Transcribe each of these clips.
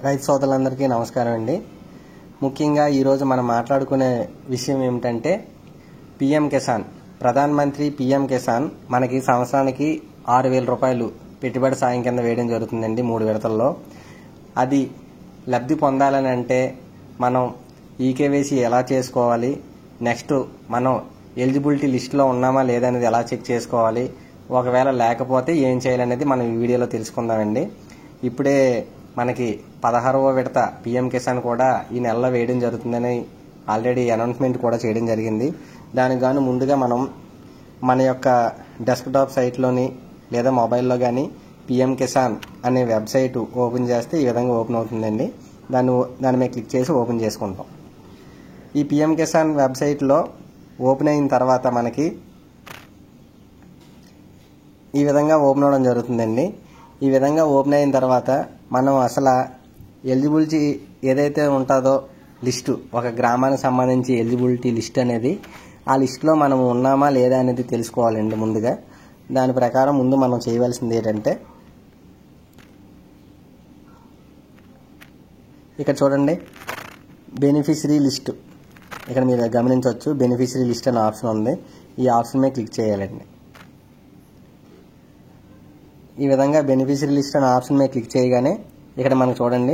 రైతు సోదరులందరికీ నమస్కారం అండి. ముఖ్యంగా ఈరోజు మనం మాట్లాడుకునే విషయం ఏమిటంటే పిఎం కిసాన్, ప్రధాన మంత్రి పిఎం కిసాన్ మనకి సంవత్సరానికి 6,000 రూపాయలు పెట్టుబడి సాయం కింద వేయడం జరుగుతుందండి 3 విడతల్లో. అది లబ్ధి పొందాలని అంటే మనం ఈకేవైసీ ఎలా చేసుకోవాలి, నెక్స్ట్ మనం ఎలిజిబిలిటీ లిస్టులో ఉన్నామా లేదా అనేది ఎలా చెక్ చేసుకోవాలి, ఒకవేళ లేకపోతే ఏం చేయాలనేది మనం ఈ వీడియోలో తెలుసుకుందామండి. ఇప్పుడే మనకి 16వ విడత పిఎం కిసాన్ కూడా ఈ నెలలో వేయడం జరుగుతుందని ఆల్రెడీ అనౌన్స్మెంట్ కూడా చేయడం జరిగింది. దానికి గాను ముందుగా మనం మన యొక్క డెస్క్టాప్ సైట్లోని లేదా మొబైల్లో కానీ పిఎం కిసాన్ అనే వెబ్సైట్ ఓపెన్ చేస్తే ఈ విధంగా ఓపెన్ అవుతుందండి. దాని మీద క్లిక్ చేసి ఓపెన్ చేసుకుంటాం. ఈ పిఎం కిసాన్ వెబ్సైట్లో ఓపెన్ అయిన తర్వాత మనకి ఈ విధంగా ఓపెన్ అవ్వడం జరుగుతుందండి. ఈ విధంగా ఓపెన్ అయిన తర్వాత మనం అసలు ఎలిజిబిలిటీ ఏదైతే ఉంటుందో లిస్టు, ఒక గ్రామానికి సంబంధించి ఎలిజిబిలిటీ లిస్ట్ అనేది, ఆ లిస్టులో మనం ఉన్నామా లేదా అనేది తెలుసుకోవాలండి. ముందుగా దాని ప్రకారం ముందు మనం చేయవలసింది ఏంటంటే, ఇక్కడ చూడండి బెనిఫిషరీ లిస్ట్, ఇక్కడ మీరు గమనించవచ్చు బెనిఫిషరీ లిస్ట్ అనే ఆప్షన్ ఉంది. ఈ ఆప్షన్ మీద క్లిక్ చేయాలండి. ఈ విధంగా బెనిఫిషరీ లిస్ట్ అనే ఆప్షన్ మీద క్లిక్ చేయగానే ఇక్కడ మనకు చూడండి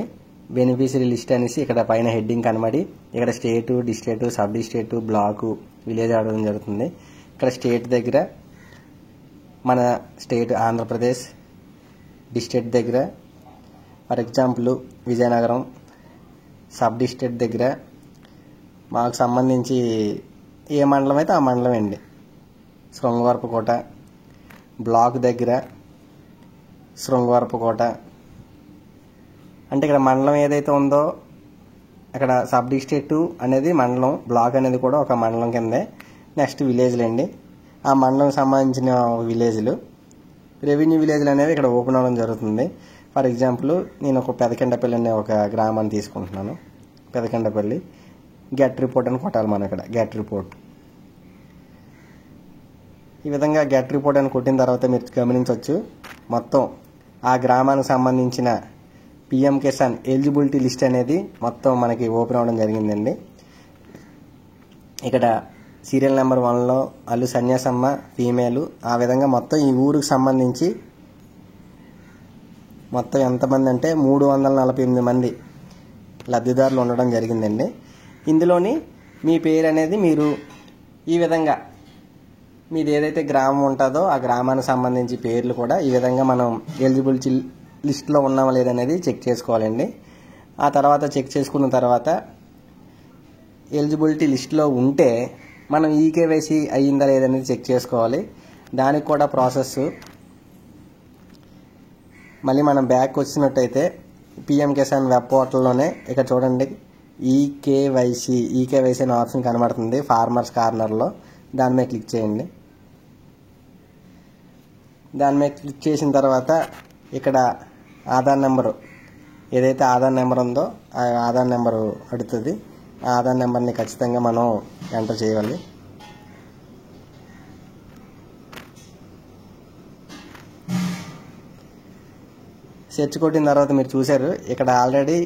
బెనిఫిషరీ లిస్ట్ అనేసి ఇక్కడ పైన హెడ్డింగ్ కనబడి ఇక్కడ state, district, sub district, block, village ఆడడం జరుగుతుంది. ఇక్కడ స్టేట్ దగ్గర మన స్టేట్ ఆంధ్రప్రదేశ్, డిస్ట్రిక్ట్ దగ్గర for example Vizianagaram, sub district దగ్గర మాకు సంబంధించి ఏ మండలం అయితే ఆ మండలం అండి, శృంగవరపుకోట, బ్లాక్ దగ్గర శృంగవరపుకోట, అంటే ఇక్కడ మండలం ఏదైతే ఉందో అక్కడ సబ్ డిస్ట్రిక్ట్ అనేది మండలం, బ్లాక్ అనేది కూడా ఒక మండలం కిందే. నెక్స్ట్ విలేజ్లు అండి, ఆ మండలం సంబంధించిన విలేజ్లు, రెవెన్యూ విలేజ్లు అనేవి ఇక్కడ ఓపెన్ అవ్వడం జరుగుతుంది. ఫర్ ఎగ్జాంపుల్ నేను ఒక పెదకండపల్లి అనే ఒక గ్రామాన్ని తీసుకుంటున్నాను. పెదకండపల్లి గెట్ రిపోర్ట్ అని కొట్టాలి మనం ఇక్కడ, గెట్ రిపోర్ట్. ఈ విధంగా గెట్ రిపోర్ట్ అని కొట్టిన తర్వాత మీరు గమనించవచ్చు మొత్తం ఆ గ్రామానికి సంబంధించిన పిఎం కిసాన్ ఎలిజిబిలిటీ లిస్ట్ అనేది మొత్తం మనకి ఓపెన్ అవ్వడం జరిగిందండి. ఇక్కడ సీరియల్ నెంబర్ 1లో అల్లు సన్యాసమ్మ ఫీమేలు, ఆ విధంగా మొత్తం ఈ ఊరికి సంబంధించి మొత్తం ఎంతమంది అంటే 348 మంది లబ్ధిదారులు ఉండడం జరిగిందండి. ఇందులోని మీ పేరు అనేది మీరు ఈ విధంగా మీది ఏదైతే గ్రామం ఉంటుందో ఆ గ్రామానికి సంబంధించి పేర్లు కూడా ఈ విధంగా మనం ఎలిజిబిలిటీ లిస్ట్లో ఉన్నామా లేదనేది చెక్ చేసుకోవాలండి. ఆ తర్వాత చెక్ చేసుకున్న తర్వాత ఎలిజిబిలిటీ లిస్ట్లో ఉంటే మనం ఈకేవైసీ అయ్యిందా లేదనేది చెక్ చేసుకోవాలి. దానికి కూడా ప్రాసెస్ మళ్ళీ మనం బ్యాక్ వచ్చినట్టయితే పిఎం కిసాన్ వెబ్ పోర్టల్లోనే ఇక్కడ చూడండి ఈకేవైసీ అనే ఆప్షన్ కనబడుతుంది ఫార్మర్స్ కార్నర్లో. దాని మీద క్లిక్ చేయండి. దాని మీద క్లిక్ చేసిన తర్వాత ఇక్కడ ఆధార్ నెంబరు, ఏదైతే ఆధార్ నెంబర్ ఉందో ఆ ఆధార్ నెంబరు అడుగుతుంది. ఆ ఆధార్ నెంబర్ని ఖచ్చితంగా మనం ఎంటర్ చేయాలి. సెర్చ్ కొట్టిన తర్వాత మీరు చూశారు ఇక్కడ already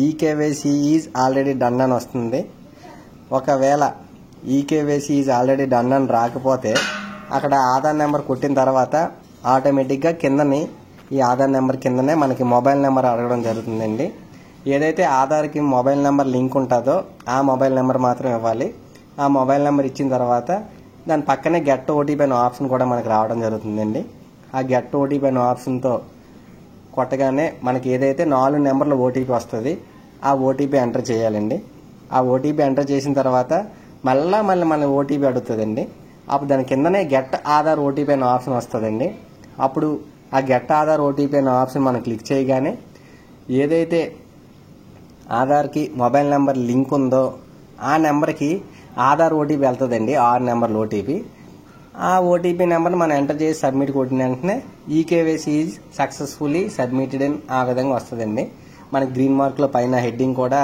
eKYC is already done అని వస్తుంది. ఒకవేళ ఈకేవైసీ ఈజ్ ఆల్రెడీ డన్ అని రాకపోతే అక్కడ ఆధార్ నెంబర్ కొట్టిన తర్వాత ఆటోమేటిక్గా కిందని ఈ ఆధార్ నెంబర్ కిందనే మనకి మొబైల్ నెంబర్ అడగడం జరుగుతుందండి. ఏదైతే ఆధార్కి మొబైల్ నెంబర్ లింక్ ఉంటుందో ఆ మొబైల్ నెంబర్ మాత్రం ఇవ్వాలి. ఆ మొబైల్ నెంబర్ ఇచ్చిన తర్వాత దాని పక్కనే గెట్ ఓటీపీ అనే ఆప్షన్ కూడా మనకు రావడం జరుగుతుందండి. ఆ గెట్ ఓటీపీ అనే ఆప్షన్తో కొట్టగానే మనకి ఏదైతే 4 నెంబర్ల ఓటీపీ వస్తుంది ఆ ఓటీపీ ఎంటర్ చేయాలండి. ఆ ఓటీపీ ఎంటర్ చేసిన తర్వాత మళ్ళీ మన ఓటీపీ అడుగుతుందండి. అప్పుడు దాని కిందనే గెట్ ఆధార్ ఓటీపీ అనే ఆప్షన్ వస్తుందండి. అప్పుడు ఆ గెట్ ఆధార్ ఓటీపీ అనే ఆప్షన్ మనం క్లిక్ చేయగానే ఏదైతే ఆధార్కి మొబైల్ నెంబర్ లింక్ ఉందో ఆ నెంబర్కి ఆధార్ ఓటీపీ వెళ్తుందండి, 6 నెంబర్ల ఓటీపీ. ఆ ఓటీపీ నెంబర్ని మనం ఎంటర్ చేసి సబ్మిట్ కొట్టిన వెంటనే ఈకేవైసీ ఈజ్ సక్సెస్ఫుల్లీ సబ్మిటెడ్ అని ఆ విధంగా వస్తుందండి. మనకి గ్రీన్ మార్క్లో పైన హెడ్డింగ్ కూడా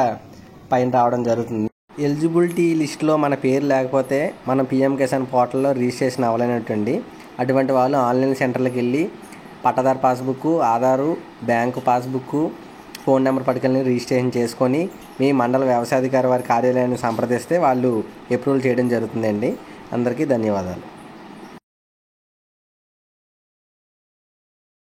పైన రావడం జరుగుతుంది. ఎలిజిబిలిటీ లిస్ట్లో మన పేరు లేకపోతే మనం పిఎం కిసాన్ పోర్టల్లో రిజిస్ట్రేషన్ అవ్వలేనట్టండి. అటువంటి వాళ్ళు ఆన్లైన్ సెంటర్లకు వెళ్ళి పట్టాదారు passbook, Aadhaar, bank passbook, phone number పట్టుకెళ్ళి రిజిస్ట్రేషన్ చేసుకొని మీ మండల వ్యవసాయాధికారి వారి కార్యాలయాన్ని సంప్రదిస్తే వాళ్ళు అప్రూవల్ చేయడం జరుగుతుందండి. అందరికీ ధన్యవాదాలు.